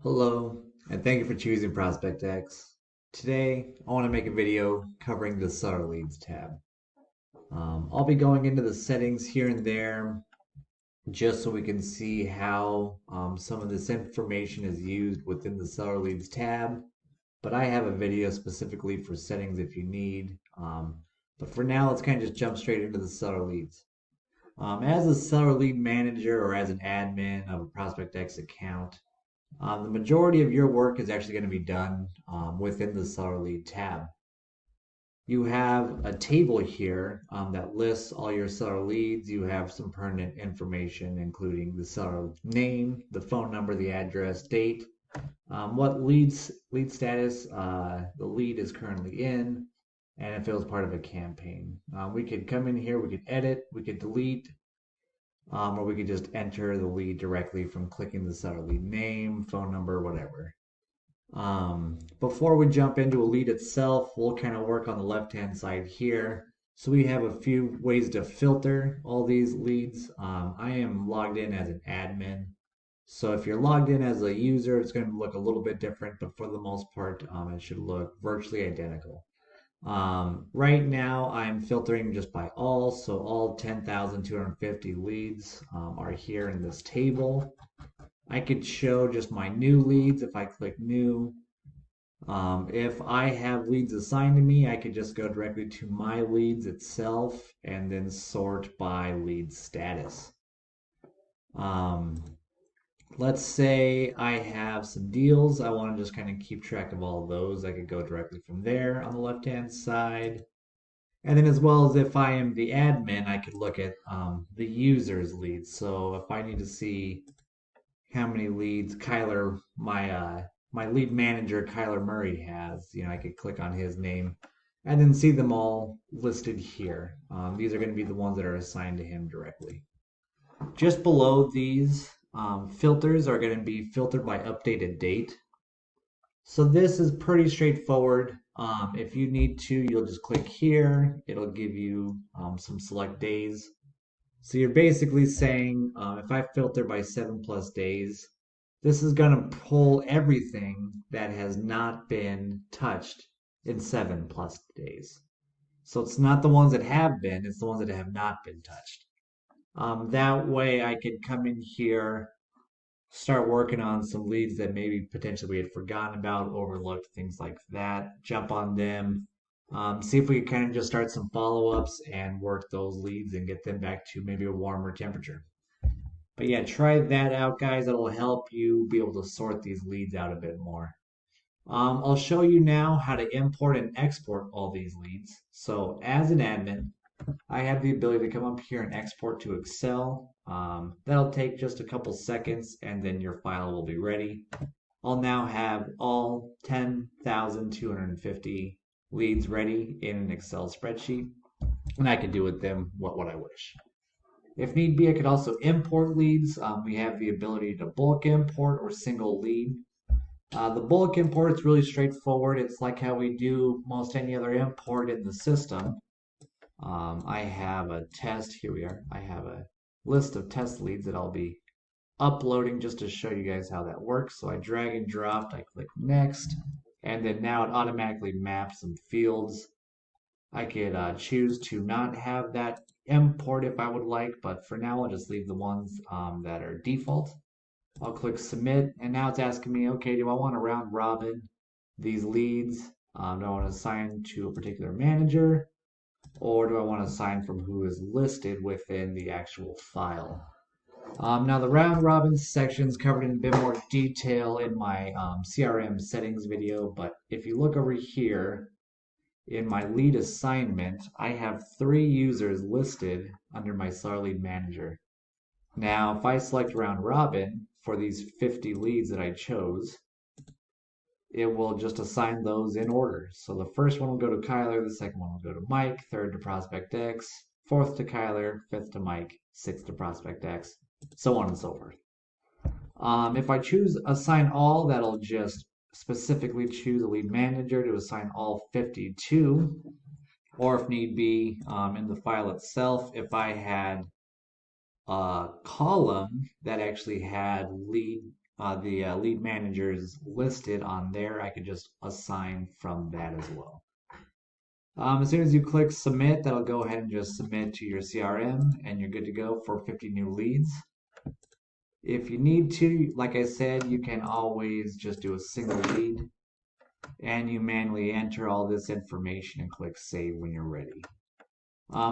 Hello, and thank you for choosing ProspectX. Today, I want to make a video covering the Subtle Leads tab. I'll be going into the settings here and there just so we can see how some of this information is used within the Subtle Leads tab. But I have a video specifically for settings if you need. But for now, let's kind of just jump straight into the Subtle Leads. As a Subtle Lead manager or as an admin of a ProspectX account, the majority of your work is actually going to be done within the Seller Lead tab. You have a table here that lists all your seller leads. You have some pertinent information, including the seller name, the phone number, the address, date, what lead status the lead is currently in, and if it was part of a campaign. We could come in here, we could edit, we could delete, or we could just enter the lead directly from clicking the seller lead name, phone number, whatever. Before we jump into a lead itself, we'll kind of work on the left-hand side here. So we have a few ways to filter all these leads. I am logged in as an admin. So if you're logged in as a user, it's going to look a little bit different, but for the most part, it should look virtually identical. Right now, I'm filtering just by all, so all 10,250 leads are here in this table. I could show just my new leads if I click new. If I have leads assigned to me, I could just go directly to my leads itself and then sort by lead status. Um, let's say I have some deals. I want to just kind of keep track of all of those. I could go directly from there on the left-hand side. And then as well as if I am the admin, I could look at the user's leads. So if I need to see how many leads Kyler, my lead manager, Kyler Murray has, I could click on his name and then see them all listed here. These are going to be the ones that are assigned to him directly. Just below these filters are going to be filtered by updated date. So this is pretty straightforward. If you need to, you'll just click here. It'll give you some select days. So you're basically saying if I filter by 7+ days, this is going to pull everything that has not been touched in 7+ days. So it's not the ones that have been, it's the ones that have not been touched. That way I can come in here, start working on some leads that maybe potentially we had forgotten about, overlooked, things like that, jump on them, see if we can kind of just start some follow-ups and work those leads and get them back to maybe a warmer temperature. But yeah, try that out, guys. That'll help you be able to sort these leads out a bit more. I'll show you now how to import and export all these leads. So as an admin, I have the ability to come up here and export to Excel. That'll take just a couple seconds and then your file will be ready. I'll now have all 10,250 leads ready in an Excel spreadsheet, and I can do with them what I wish. If need be, I could also import leads. We have the ability to bulk import or single lead. The bulk import is really straightforward. It's like how we do most any other import in the system. I have a test. Here we are. I have a list of test leads that I'll be uploading just to show you guys how that works. So I drag and drop, I click next, and then now it automatically maps some fields. I could choose to not have that import if I would like, but for now I'll just leave the ones that are default. I'll click submit, and now it's asking me, okay, do I want to round robin these leads? Do I want to assign to a particular manager? Or do I want to assign from who is listed within the actual file? Now the round robin section is covered in a bit more detail in my CRM settings video, but if you look over here in my lead assignment, I have 3 users listed under my SAR lead manager. Now if I select round robin for these 50 leads that I chose, it will just assign those in order. So the first one will go to Kyler, the second one will go to Mike, third to ProspectX, fourth to Kyler, fifth to Mike, sixth to ProspectX, so on and so forth. If I choose assign all, that'll just specifically choose a lead manager to assign all 52. Or if need be, in the file itself, if I had a column that actually had lead the lead manager is listed on there, I could just assign from that as well. As soon as you click submit, that'll go ahead and just submit to your CRM, and you're good to go for 50 new leads. If you need to, like I said, you can always just do a single lead, and you manually enter all this information and click save when you're ready.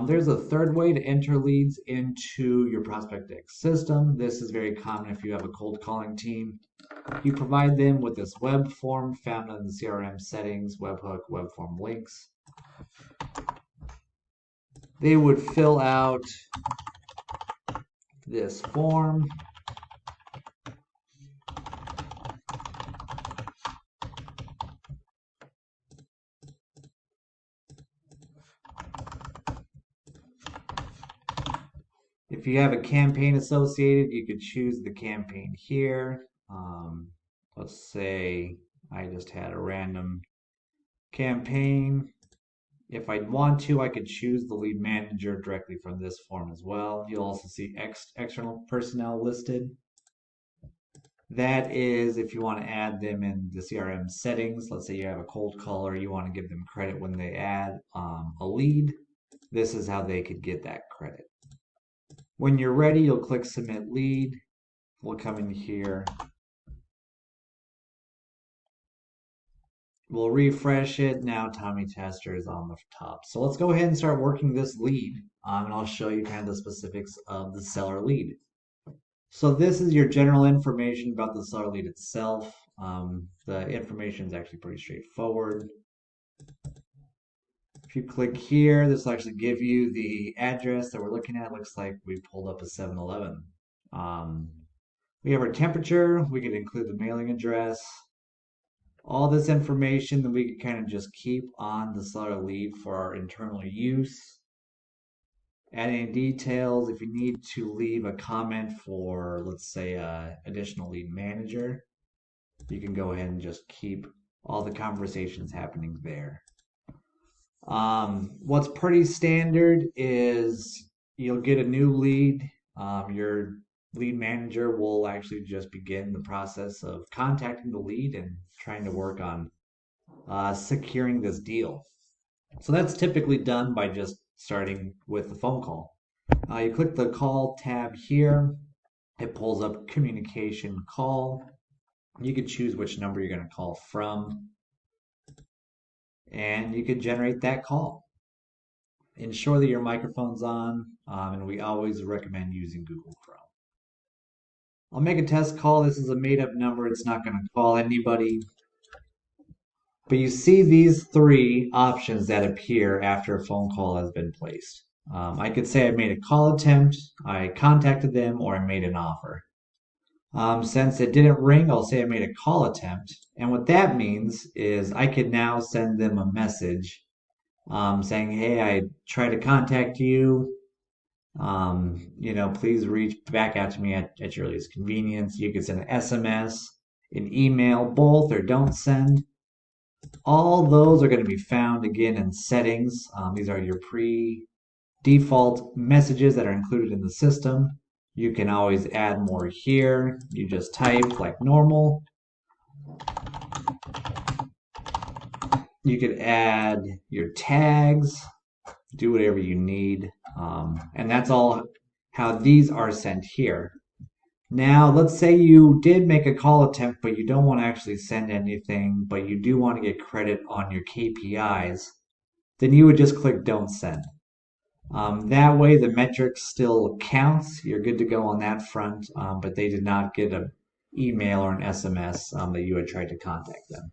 There's a third way to enter leads into your ProspectX system. This is very common if you have a cold calling team. You provide them with this web form found in the CRM settings, webhook, web form links. They would fill out this form. If you have a campaign associated, you could choose the campaign here. Let's say I just had a random campaign. If I'd want to, I could choose the lead manager directly from this form as well. You'll also see external personnel listed. That is if you want to add them in the CRM settings. Let's say you have a cold caller, you want to give them credit when they add a lead. This is how they could get that credit. When you're ready, you'll click submit lead. We'll come in here. We'll refresh it. Now Tommy Tester is on the top. So let's go ahead and start working this lead. And I'll show you kind of the specifics of the seller lead. So this is your general information about the seller lead itself. The information is actually pretty straightforward. If you click here, this will actually give you the address that we're looking at. Looks like we pulled up a 7-Eleven. We have our temperature. We could include the mailing address. All this information that we could kind of just keep on the seller lead for our internal use. Add any details. If you need to leave a comment for, let's say, additional lead manager, you can go ahead and just keep all the conversations happening there. What's pretty standard is you'll get a new lead. Your lead manager will actually just begin the process of contacting the lead and trying to work on securing this deal. So that's typically done by just starting with the phone call. You click the call tab here. It pulls up communication call. You could choose which number you're going to call from, and you could generate that call. Ensure that your microphone's on, and we always recommend using Google Chrome. I'll make a test call. This is a made-up number. It's not going to call anybody. But you see these three options that appear after a phone call has been placed. I could say I made a call attempt, I contacted them, or I made an offer. Since it didn't ring, I'll say I made a call attempt. And what that means is I could now send them a message saying, hey, I tried to contact you. Please reach back out to me at your earliest convenience. You could send an SMS, an email, both, or don't send. All those are going to be found again in settings. These are your default messages that are included in the system. You can always add more here. You just type like normal. You could add your tags, do whatever you need. And that's all how these are sent here. Now, let's say you did make a call attempt, but you don't want to actually send anything, but you do want to get credit on your KPIs, then you would just click don't send. That way the metric still counts. You're good to go on that front, but they did not get an email or an SMS that you had tried to contact them.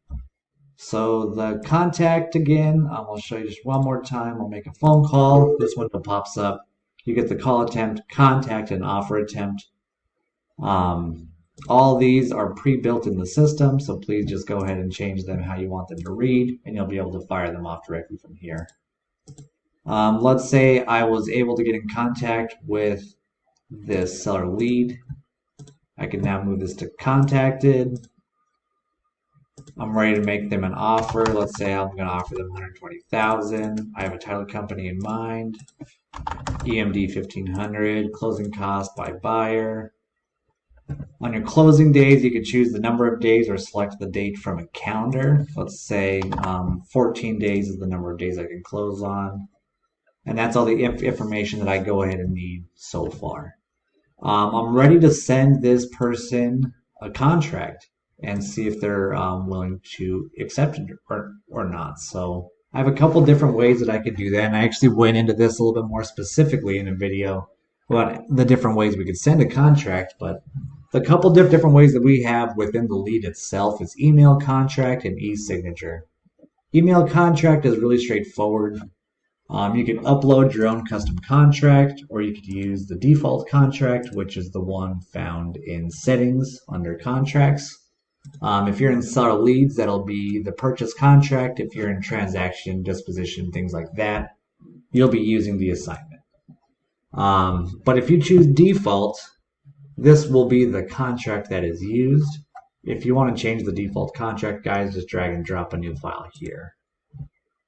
So the contact again, I'll show you just one more time. I'll make a phone call. This window pops up. You get the call attempt, contact, and offer attempt. All these are pre-built in the system, so please just go ahead and change them how you want them to read, and you'll be able to fire them off directly from here. Let's say I was able to get in contact with this seller lead. I can now move this to contacted. I'm ready to make them an offer. Let's say I'm going to offer them $120,000. I have a title company in mind. EMD 1500, closing cost by buyer. On your closing days, you could choose the number of days or select the date from a calendar. Let's say 14 days is the number of days I can close on. And that's all the information that I go ahead and need so far. I'm ready to send this person a contract and see if they're willing to accept it or not. So I have a couple different ways that I could do that, and I actually went into this a little bit more specifically in a video about the different ways we could send a contract. But the couple different ways that we have within the lead itself is email contract and e-signature. Email contract is really straightforward. You can upload your own custom contract, or you could use the default contract, which is the one found in settings under contracts. If you're in seller leads, that'll be the purchase contract. If you're in transaction, disposition, things like that, you'll be using the assignment. But if you choose default, this will be the contract that is used. If you want to change the default contract, guys, just drag and drop a new file here.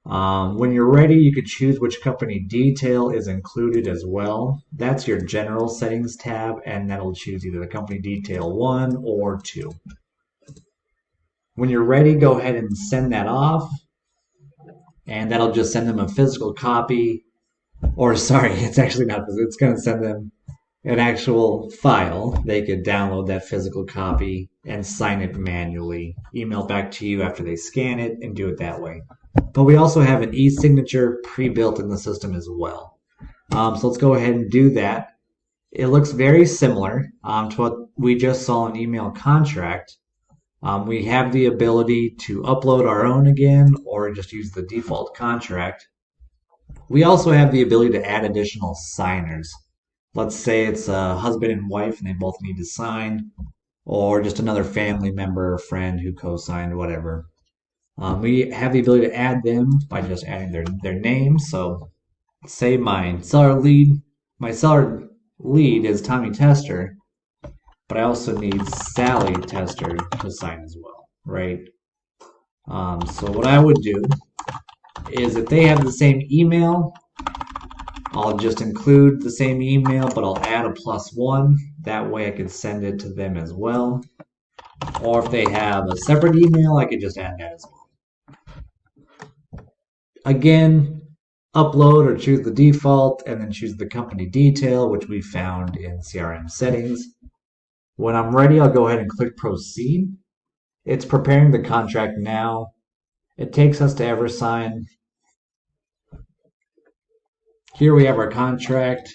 When you're ready, you could choose which company detail is included as well. That's your general settings tab, and that'll choose either the company detail 1 or 2. When you're ready, go ahead and send that off, and that'll just send them a physical copy, or sorry, it's actually not physical, it's going to send them an actual file. They could download that physical copy and sign it manually, email back to you after they scan it, and do it that way. But we also have an e-signature pre-built in the system as well. So let's go ahead and do that. It looks very similar to what we just saw in email contract. We have the ability to upload our own again, or just use the default contract. We also have the ability to add additional signers. Let's say it's a husband and wife and they both need to sign, or just another family member or friend who co-signed, whatever. We have the ability to add them by just adding their name. So say my seller lead is Tommy Tester, but I also need Sally Tester to sign as well, right? So what I would do is if they have the same email, I'll just include the same email, but I'll add a +1. That way I can send it to them as well. Or if they have a separate email, I could just add that as well. Again, upload or choose the default, and then choose the company detail, which we found in CRM settings. When I'm ready, I'll go ahead and click proceed. It's preparing the contract now. It takes us to EverSign. Here we have our contract,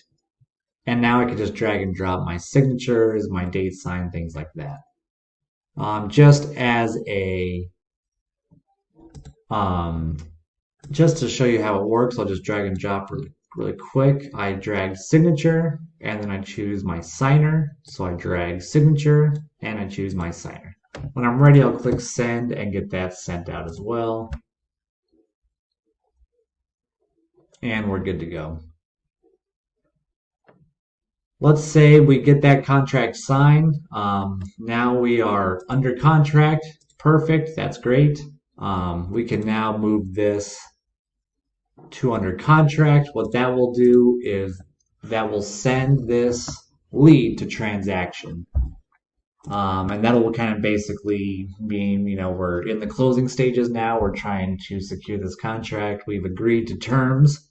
and now I can just drag and drop my signatures, my date sign, things like that. Just to show you how it works, I'll just drag and drop really quick. I drag signature, and then I choose my signer. So I drag signature, and I choose my signer. When I'm ready, I'll click send and get that sent out as well. And we're good to go. Let's say we get that contract signed. Now we are under contract. Perfect, that's great. We can now move this to under contract. What that will do is that will send this lead to transaction. And that'll kind of basically mean, we're in the closing stages now. We're trying to secure this contract. We've agreed to terms.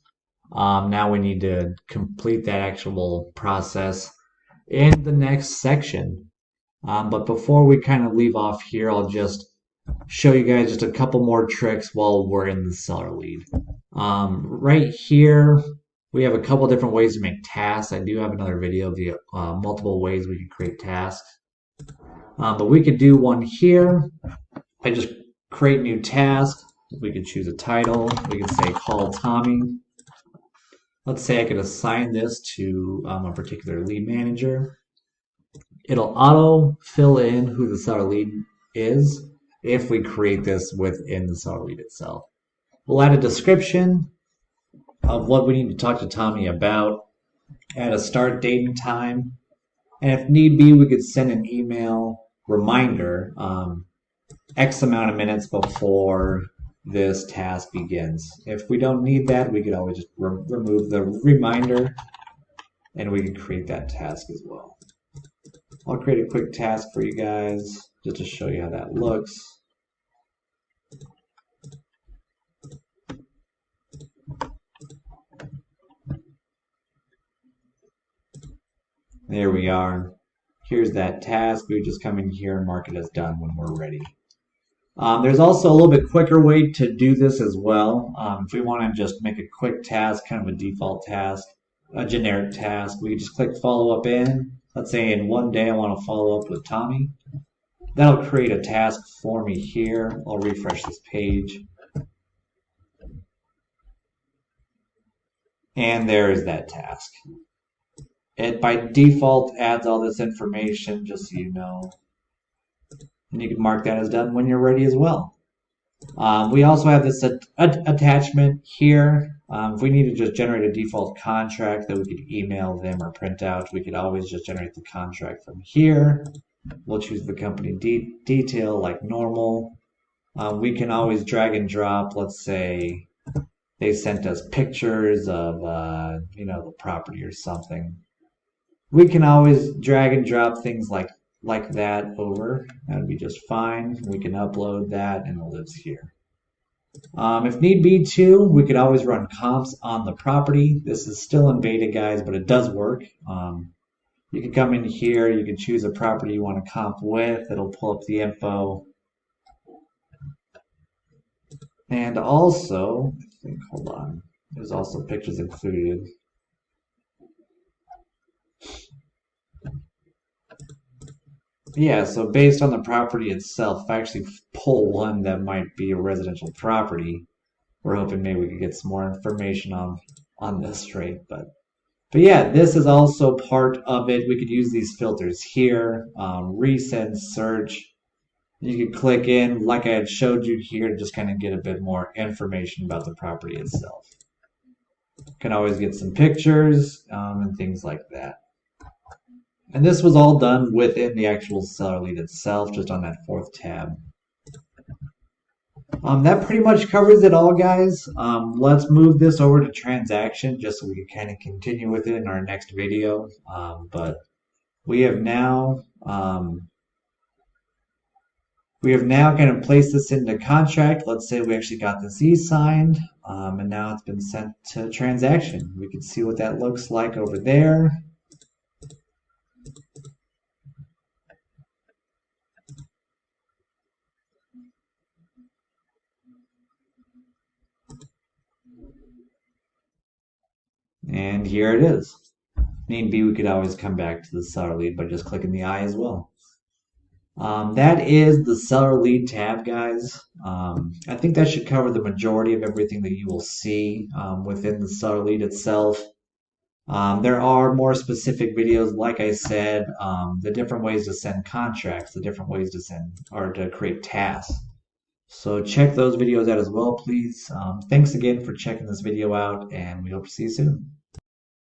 Now we need to complete that actual process in the next section. But before we kind of leave off here, I'll just show you guys just a couple more tricks while we're in the seller lead. Right here, we have a couple different ways to make tasks. I do have another video of the multiple ways we can create tasks. But we could do one here. I just create new task. We could choose a title. We could say call Tommy. Let's say I could assign this to a particular lead manager. It'll auto fill in who the seller lead is if we create this within the seller lead itself. We'll add a description of what we need to talk to Tommy about, add a start date and time, and if need be, we could send an email reminder X amount of minutes before this task begins. If we don't need that, we could always just remove the reminder, and we can create that task as well. I'll create a quick task for you guys just to show you how that looks. There we are. Here's that task. We just come in here and mark it as done when we're ready. There's also a little bit quicker way to do this as well. If we want to just make a quick task, kind of a default task, a generic task, we just click follow up in. Let's say in one day I want to follow up with Tommy. That'll create a task for me here. I'll refresh this page. And there is that task. It by default adds all this information just so you know. And you can mark that as done when you're ready as well. We also have this attachment here. If we need to just generate a default contract that we could email them or print out, we could always just generate the contract from here. We'll choose the company detail like normal. We can always drag and drop. Let's say they sent us pictures of the property or something. We can always drag and drop things like that over. That would be just fine. We can upload that and it lives here. If need be too, we could always run comps on the property. This is still in beta, guys, but it does work. You can come in here, you can choose a property you want to comp with. It'll pull up the info. And also, hold on, there's also pictures included. Yeah, so based on the property itself, if I actually pull one that might be a residential property, we're hoping maybe we could get some more information on this rate. But yeah, this is also part of it. We could use these filters here, recent search. You could click in, like I had showed you here, to just kind of get a bit more information about the property itself. You can always get some pictures and things like that. And this was all done within the actual seller lead itself, just on that 4th tab. That pretty much covers it all, guys. Let's move this over to transaction just so we can kind of continue with it in our next video. But we have now kind of placed this into contract. Let's say we actually got this e-signed, and now it's been sent to transaction. We can see what that looks like over there. And here it is. Need be, we could always come back to the seller lead by just clicking the eye as well. That is the seller lead tab, guys. I think that should cover the majority of everything that you will see within the seller lead itself. There are more specific videos, like I said, the different ways to send contracts, the different ways to send or to create tasks. So check those videos out as well, please. Thanks again for checking this video out, and we hope to see you soon.